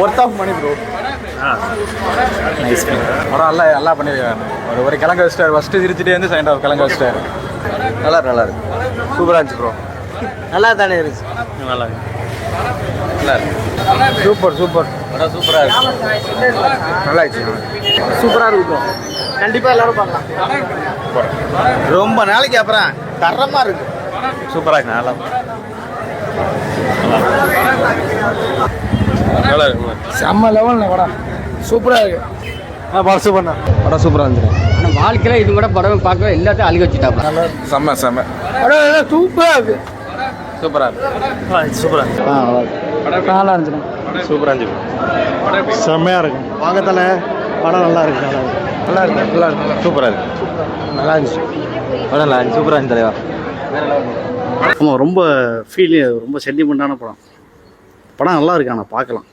Worth of money bro. Nice படம் நல்லா பண்ணியிருக்காங்க. ஒரு கிழங்கு வச்சிட்டாரு. ஃபஸ்ட்டு சிரிச்சுட்டே வந்து செகண்ட் ஆஃப் கிழங்கு வச்சிட்டாரு. நல்லா இருக்கு சூப்பராக இருந்துச்சு ப்ரோ. நல்லா தானே இருந்துச்சு. நல்லா இருக்கு சூப்பர் படம் சூப்பராக இருக்கு. நல்லா இருந்துச்சு. சூப்பராக இருக்கும். கண்டிப்பாக எல்லாரும் பார்க்கலாம். ரொம்ப நாளைக்கு அப்புறம் தரமாக இருக்கு. சூப்பராக இருக்கு. நல்லா இருக்கு. செம்ம லெவலில் படம் சூப்பராக இருக்கு. படம் சூப்பர்ண்ணா. படம் சூப்பராக இருந்துச்சு. ஆனால் வாழ்க்கையில் இது கூட படம் பார்க்க எல்லாத்தையும் அழுக வச்சுட்டாப்ல. நல்லா செம்ம படம் சூப்பராக இருக்கு. சூப்பராக இருக்கு. சூப்பராக இருக்கு. நல்லா இருந்துச்சு. சூப்பராக இருந்துச்சு. செம்மையாக இருக்கும். பார்க்கத்தானே படம் நல்லா இருக்கு. சூப்பராக இருக்கு. நல்லா இருந்துச்சு. படம் நல்லா இருந்துச்சு. சூப்பராக இருந்துச்சு தலைவா. ஆமாம், ரொம்ப ரொம்ப சென்டிமெண்ட்டான படம். படம் நல்லா இருக்கு. ஆனால் பார்க்கலாம்.